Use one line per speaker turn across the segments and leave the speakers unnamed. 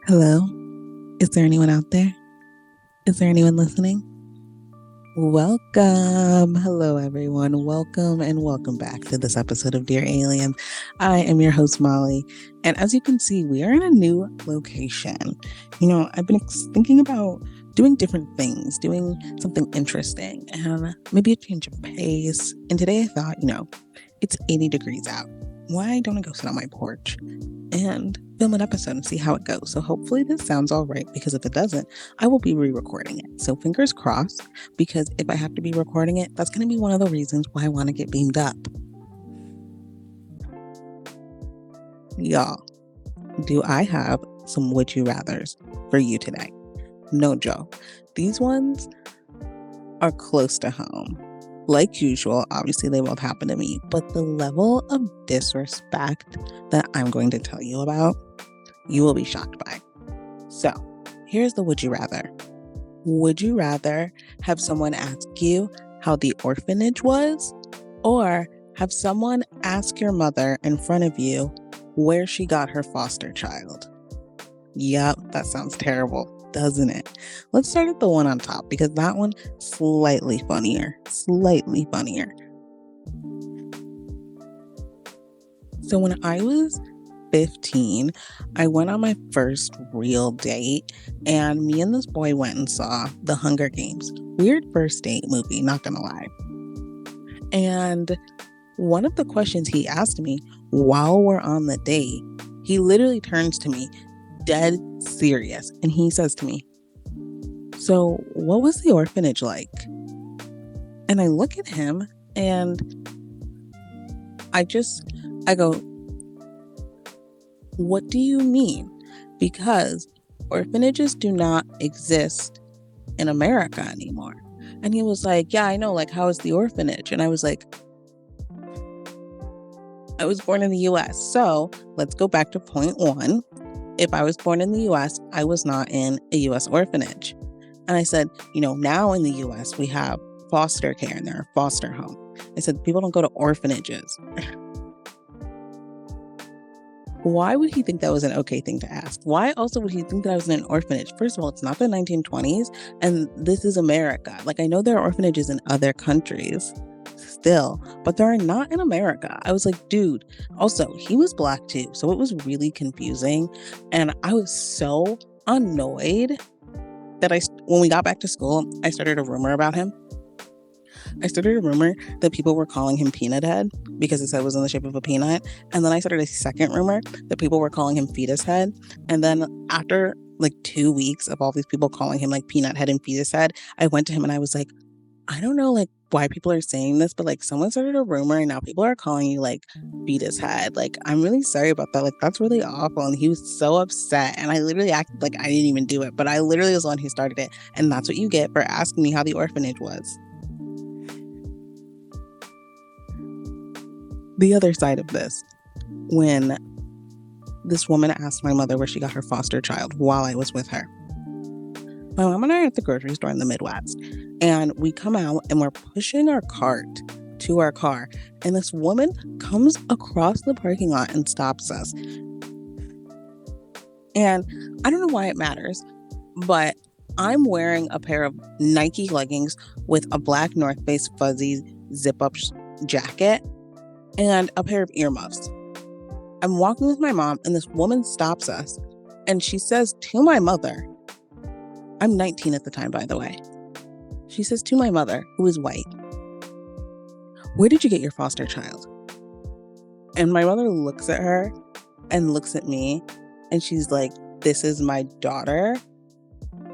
Hello? Is there anyone out there? Is there anyone listening? Welcome. Hello, everyone. Welcome and welcome back to this episode of Dear Aliens. I am your host, Molly. And as you can see, we are in a new location. I've been thinking about doing different things, doing something interesting, and maybe a change of pace. And today I thought, it's 80 degrees out. Why don't I go sit on my porch and film an episode and see how it goes? So hopefully this sounds all right, because if it doesn't, I will be re-recording it. So fingers crossed, because if I have to be recording it, that's going to be one of the reasons why I want to get beamed up. Y'all, do I have some would you rathers for you today? No joke. These ones are close to home. Like usual, obviously they both happen to me, but the level of disrespect that I'm going to tell you about, you will be shocked by. So, here's the would you rather. Would you rather have someone ask you how the orphanage was, or have someone ask your mother in front of you where she got her foster child? Yep, that sounds terrible, doesn't it? Let's start at the one on top, because that one slightly funnier. So when I was 15, I went on my first real date, and me and this boy went and saw The Hunger Games. Weird first date movie, not gonna lie. And one of the questions he asked me while we're on the date, he literally turns to me dead serious, and he says to me, "So what was the orphanage like?" And I look at him and I go, "What do you mean?" Because orphanages do not exist in America anymore. And he was like, "Yeah, I know, like, how is the orphanage?" And I was like, "I was born in the US. So let's go back to point one. If I was born in the US, I was not in a US orphanage." And I said, now in the US, we have foster care and there are foster homes. I said, people don't go to orphanages. Why would he think that was an okay thing to ask? Why also would he think that I was in an orphanage? First of all, it's not the 1920s, and this is America. Like, I know there are orphanages in other countries still, but there are not in America. I was like, dude. Also, he was Black too, so it was really confusing, and I was so annoyed that when we got back to school, I started a rumor about him. I started a rumor that people were calling him Peanut Head because his head was in the shape of a peanut. And then I started a second rumor that people were calling him Fetus Head. And then after like 2 weeks of all these people calling him like Peanut Head and Fetus Head, I went to him and I was like, I don't know like why people are saying this, but like someone started a rumor and now people are calling you like Fetus Head. Like, I'm really sorry about that. Like, that's really awful. And he was so upset. And I literally acted like I didn't even do it, but I literally was the one who started it. And that's what you get for asking me how the orphanage was. The other side of this, when this woman asked my mother where she got her foster child while I was with her. My mom and I are at the grocery store in the Midwest, and we come out and we're pushing our cart to our car, and this woman comes across the parking lot and stops us. And I don't know why it matters, but I'm wearing a pair of Nike leggings with a black North Face fuzzy zip-up jacket and a pair of earmuffs. I'm walking with my mom, and this woman stops us, and she says to my mother, I'm 19 at the time, by the way. She says to my mother, who is white, "Where did you get your foster child?" And my mother looks at her and looks at me, and she's like, "This is my daughter."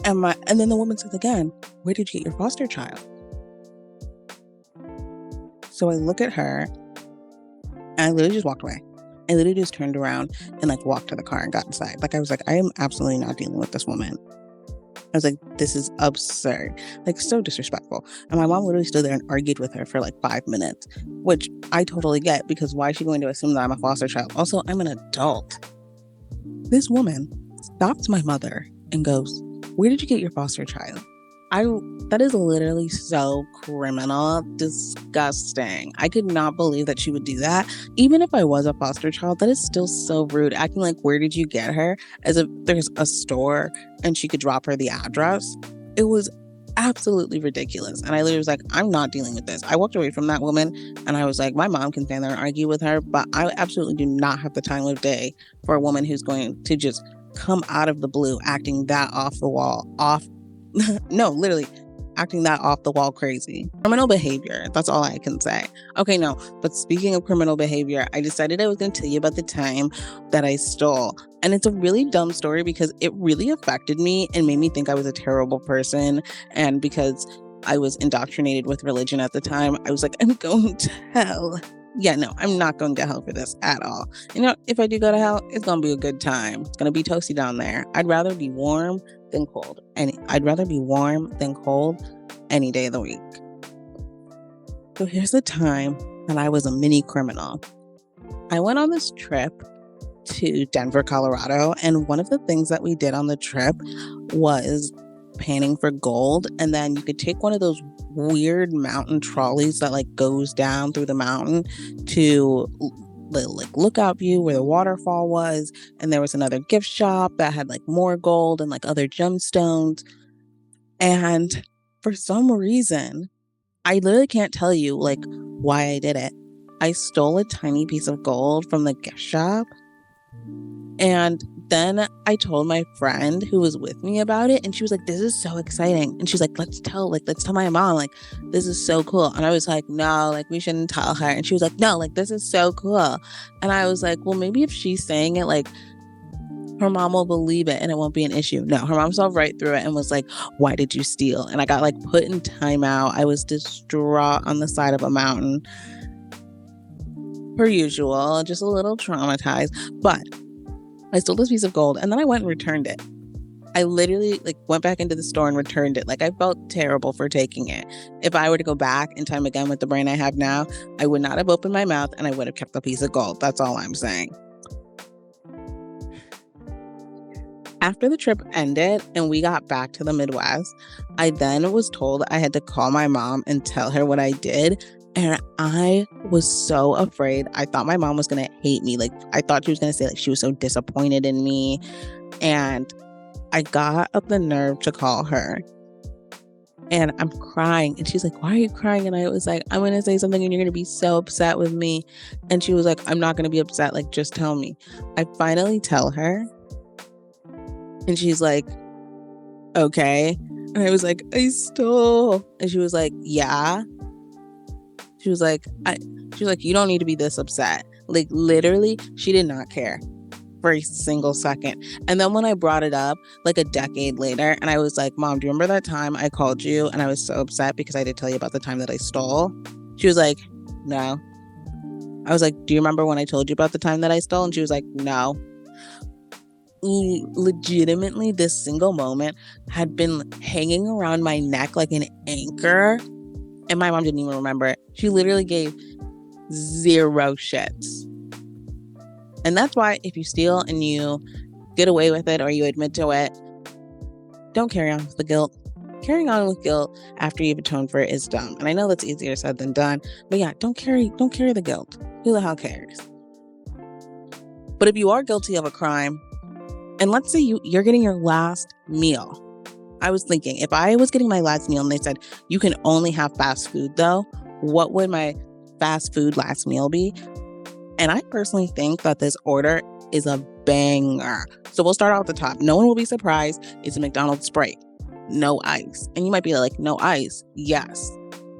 And then the woman says again, "Where did you get your foster child?" So I look at her, and I literally just walked away. I literally just turned around and like walked to the car and got inside. Like, I was like, I am absolutely not dealing with this woman. I was like, this is absurd. Like, so disrespectful. And my mom literally stood there and argued with her for like 5 minutes, which I totally get, because why is she going to assume that I'm a foster child? Also, I'm an adult. This woman stops my mother and goes, "Where did you get your foster child?" That is literally so criminal, disgusting. I could not believe that she would do that. Even if I was a foster child, that is still so rude. Acting like, where did you get her? As if there's a store and she could drop her the address. It was absolutely ridiculous. And I literally was like, I'm not dealing with this. I walked away from that woman and I was like, my mom can stand there and argue with her, but I absolutely do not have the time of day for a woman who's going to just come out of the blue acting that off the wall, no, literally acting that off the wall crazy. Criminal behavior. That's all I can say. Okay, no. But speaking of criminal behavior, I decided I was going to tell you about the time that I stole. And it's a really dumb story because it really affected me and made me think I was a terrible person. And because I was indoctrinated with religion at the time, I was like, I'm going to hell. Yeah, no, I'm not going to hell for this at all. You know, if I do go to hell, it's going to be a good time. It's going to be toasty down there. I'd rather be warm than cold. I'd rather be warm than cold any day of the week. So here's the time that I was a mini criminal. I went on this trip to Denver, Colorado, and one of the things that we did on the trip was panning for gold. And then you could take one of those weird mountain trolleys that like goes down through the mountain to the like lookout view where the waterfall was. And there was another gift shop that had like more gold and like other gemstones. And for some reason, I literally can't tell you like why I did it. I stole a tiny piece of gold from the gift shop. And then I told my friend who was with me about it, and she was like, this is so exciting. And she's like, let's tell my mom, like, this is so cool. And I was like, no, like, we shouldn't tell her. And she was like, no, like, this is so cool. And I was like, well, maybe if she's saying it, like, her mom will believe it and it won't be an issue. No, her mom saw right through it and was like, why did you steal? And I got like put in timeout. I was distraught on the side of a mountain. Per usual, just a little traumatized. But I stole this piece of gold and then I went and returned it. I literally like went back into the store and returned it. Like I felt terrible for taking it. If I were to go back in time again with the brain I have now, I would not have opened my mouth and I would have kept the piece of gold. That's all I'm saying. After the trip ended and we got back to the Midwest, I then was told I had to call my mom and tell her what I did. And I was so afraid. I thought my mom was going to hate me. Like, I thought she was going to say, like, she was so disappointed in me. And I got up the nerve to call her. And I'm crying. And she's like, why are you crying? And I was like, I'm going to say something and you're going to be so upset with me. And she was like, I'm not going to be upset. Like, just tell me. I finally tell her. And she's like, okay. And I was like, I stole. And she was like, yeah. She was like, you don't need to be this upset. Like, literally, she did not care for a single second. And then when I brought it up, like a decade later, and I was like, Mom, do you remember that time I called you and I was so upset because I did tell you about the time that I stole? She was like, no. I was like, do you remember when I told you about the time that I stole? And she was like, no. Legitimately, this single moment had been hanging around my neck like an anchor. And my mom didn't even remember it. She literally gave zero shits. And that's why if you steal and you get away with it or you admit to it, don't carry on with the guilt. Carrying on with guilt after you've atoned for it is dumb. And I know that's easier said than done. But yeah, don't carry the guilt. Who the hell cares? But if you are guilty of a crime, and let's say you're getting your last meal. I was thinking, if I was getting my last meal and they said, you can only have fast food though, what would my fast food last meal be? And I personally think that this order is a banger. So we'll start out at the top. No one will be surprised. It's a McDonald's Sprite. No ice. And you might be like, no ice. Yes.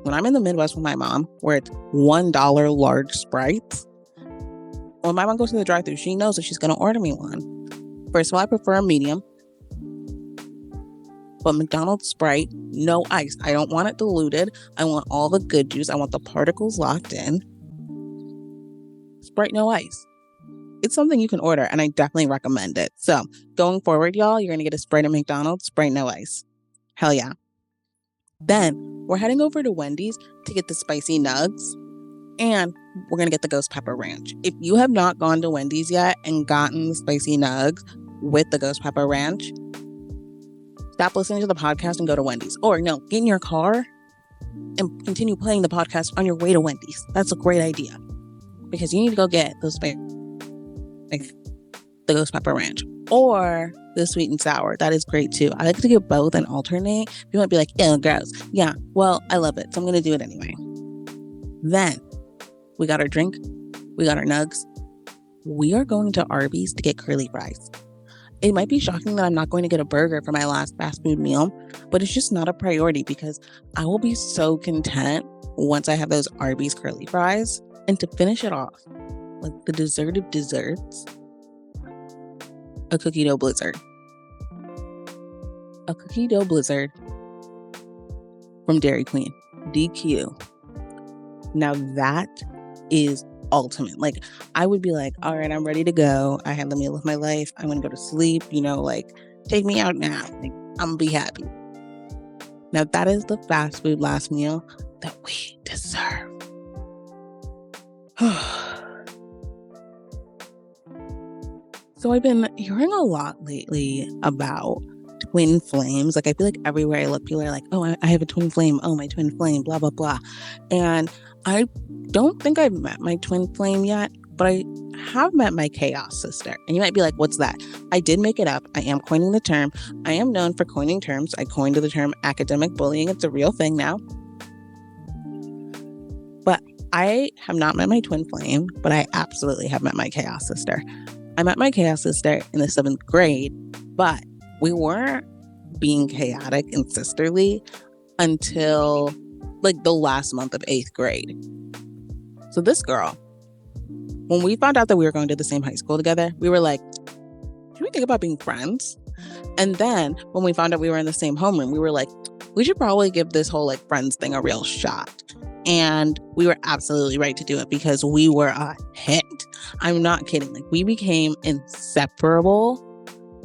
When I'm in the Midwest with my mom, where it's $1 large Sprites, when my mom goes to the drive-thru, she knows that she's going to order me one. First of all, I prefer a medium. But McDonald's Sprite, no ice. I don't want it diluted. I want all the good juice. I want the particles locked in. Sprite, no ice. It's something you can order, and I definitely recommend it. So, going forward, y'all, you're going to get a Sprite at McDonald's, Sprite, no ice. Hell yeah. Then, we're heading over to Wendy's to get the spicy nugs, and we're going to get the ghost pepper ranch. If you have not gone to Wendy's yet and gotten the spicy nugs with the ghost pepper ranch, stop listening to the podcast and go to Wendy's. Or no, get in your car and continue playing the podcast on your way to Wendy's. That's a great idea. Because you need to go get the ghost pepper ranch or the sweet and sour. That is great too. I like to get both and alternate. You might be like, ew, gross. Yeah, well, I love it, so I'm going to do it anyway. Then we got our drink. We got our nugs. We are going to Arby's to get curly fries. It might be shocking that I'm not going to get a burger for my last fast food meal, but it's just not a priority because I will be so content once I have those Arby's curly fries. And to finish it off, like the dessert of desserts, a cookie dough blizzard. A cookie dough blizzard from Dairy Queen, DQ. Now that is ultimate. Like, I would be like, all right, I'm ready to go. I had the meal of my life. I'm going to go to sleep. Like, take me out now. Like, I'm going to be happy. Now that is the fast food last meal that we deserve. So I've been hearing a lot lately about twin flames. Like, I feel like everywhere I look, people are like, oh, I have a twin flame. Oh, my twin flame, blah, blah, blah. And I don't think I've met my twin flame yet, but I have met my chaos sister. And you might be like, what's that? I did make it up. I am coining the term. I am known for coining terms. I coined the term academic bullying. It's a real thing now. But I have not met my twin flame, but I absolutely have met my chaos sister. I met my chaos sister in the 7th grade, but we weren't being chaotic and sisterly until like the last month of 8th grade. So this girl, when we found out that we were going to the same high school together, we were like, should we think about being friends? And then when we found out we were in the same homeroom, we were like, we should probably give this whole like friends thing a real shot. And we were absolutely right to do it because we were a hit. I'm not kidding. Like, we became inseparable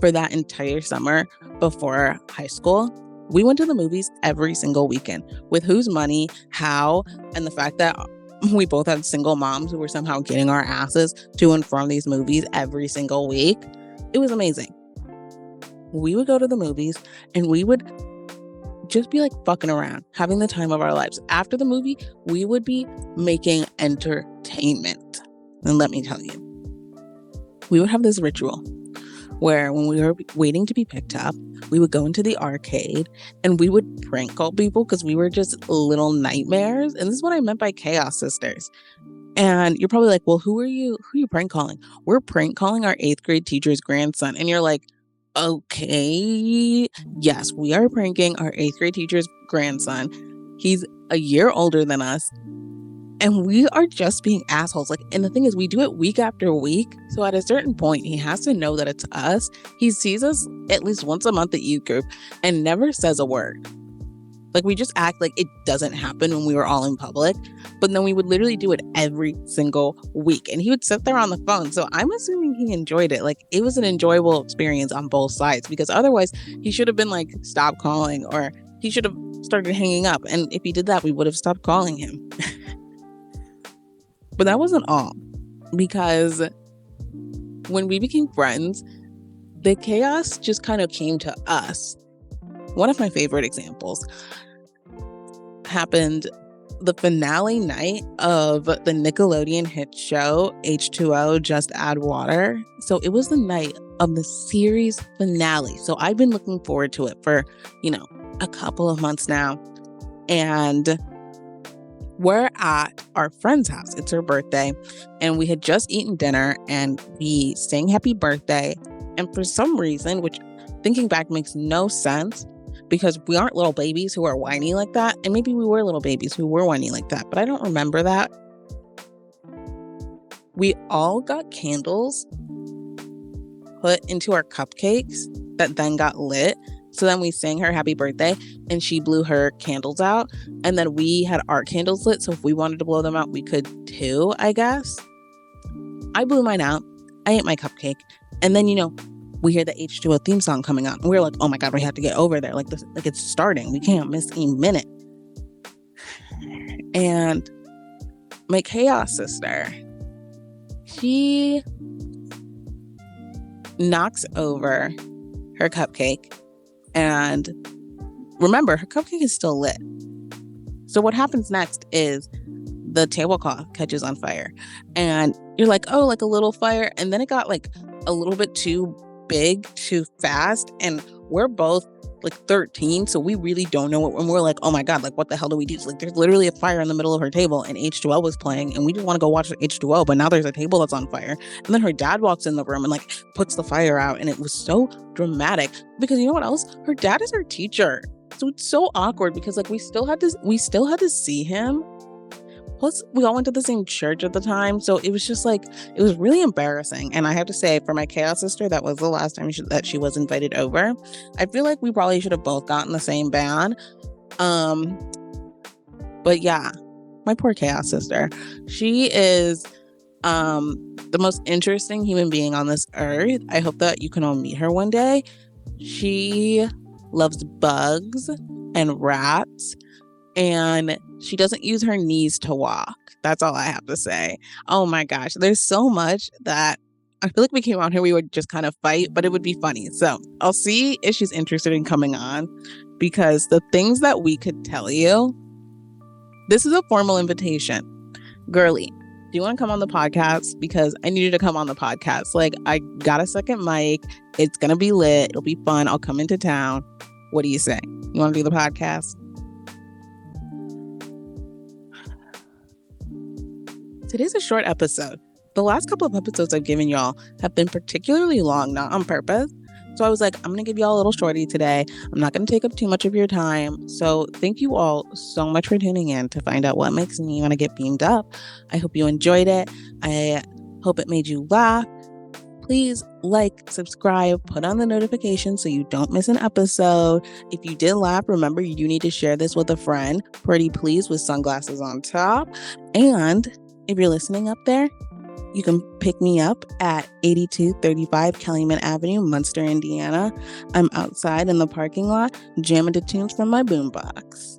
for that entire summer before high school. We went to the movies every single weekend with whose money, how, and the fact that we both had single moms who were somehow getting our asses to and from these movies every single week. It was amazing. We would go to the movies and we would just be like fucking around, having the time of our lives. After the movie, we would be making entertainment. And let me tell you, we would have this ritual where when we were waiting to be picked up, we would go into the arcade and we would prank call people because we were just little nightmares. And this is what I meant by chaos sisters. And you're probably like, well, who are you prank calling? We're prank calling our 8th grade teacher's grandson. And you're like, okay, yes, we are pranking our 8th grade teacher's grandson. He's a year older than us. And we are just being assholes. Like, and the thing is, we do it week after week. So at a certain point, he has to know that it's us. He sees us at least once a month at youth group and never says a word. Like, we just act like it doesn't happen when we were all in public. But then we would literally do it every single week. And he would sit there on the phone. So I'm assuming he enjoyed it. Like, it was an enjoyable experience on both sides. Because otherwise, he should have been like, stop calling. Or he should have started hanging up. And if he did that, we would have stopped calling him. But that wasn't all. Because when we became friends, the chaos just kind of came to us. One of my favorite examples happened the finale night of the Nickelodeon hit show H2O, Just Add Water. So it was the night of the series finale. So I've been looking forward to it for, a couple of months now. And we're at our friend's house. It's her birthday. And we had just eaten dinner and we sang happy birthday. And for some reason, which thinking back makes no sense, because we aren't little babies who are whiny like that. And maybe we were little babies who were whiny like that, but I don't remember that. We all got candles put into our cupcakes that then got lit. So then we sang her happy birthday and she blew her candles out. And then we had our candles lit. So if we wanted to blow them out, we could too, I guess. I blew mine out. I ate my cupcake. And then, we hear the H2O theme song coming on. And we're like, oh my God, we have to get over there. Like it's starting. We can't miss a minute. And my chaos sister, she knocks over her cupcake And remember, her cupcake is still lit. So what happens next is the tablecloth catches on fire. And you're like, oh, like a little fire. And then it got like a little bit too big, too fast. And we're both like 13, so we really don't know what, and we're like, oh my God, like what the hell do we do? It's like there's literally a fire in the middle of her table and H2O was playing and we didn't want to go watch H2O, but now there's a table that's on fire. And then her dad walks in the room and like puts the fire out, and it was so dramatic because you know what else? Her dad is her teacher. So it's so awkward because like we still had to see him. Plus, we all went to the same church at the time. So it was just like, it was really embarrassing. And I have to say, for my chaos sister, that was the last time that she was invited over. I feel like we probably should have both gotten the same band. But yeah, my poor chaos sister. She is the most interesting human being on this earth. I hope that you can all meet her one day. She loves bugs and rats. And she doesn't use her knees to walk. That's all I have to say. Oh my gosh. There's so much that I feel like we came out here, we would just kind of fight, but it would be funny. So I'll see if she's interested in coming on, because the things that we could tell you, this is a formal invitation. Girly, do you want to come on the podcast? Because I need you to come on the podcast. Like, I got a second mic. It's going to be lit. It'll be fun. I'll come into town. What do you say? You want to do the podcast? Today's a short episode. The last couple of episodes I've given y'all have been particularly long, not on purpose. So I was like, I'm going to give y'all a little shorty today. I'm not going to take up too much of your time. So thank you all so much for tuning in to find out what makes me want to get beamed up. I hope you enjoyed it. I hope it made you laugh. Please like, subscribe, put on the notifications so you don't miss an episode. If you did laugh, remember you do need to share this with a friend. Pretty please with sunglasses on top. And if you're listening up there, you can pick me up at 8235 Calumet Avenue, Munster, Indiana. I'm outside in the parking lot, jamming to tunes from my boombox.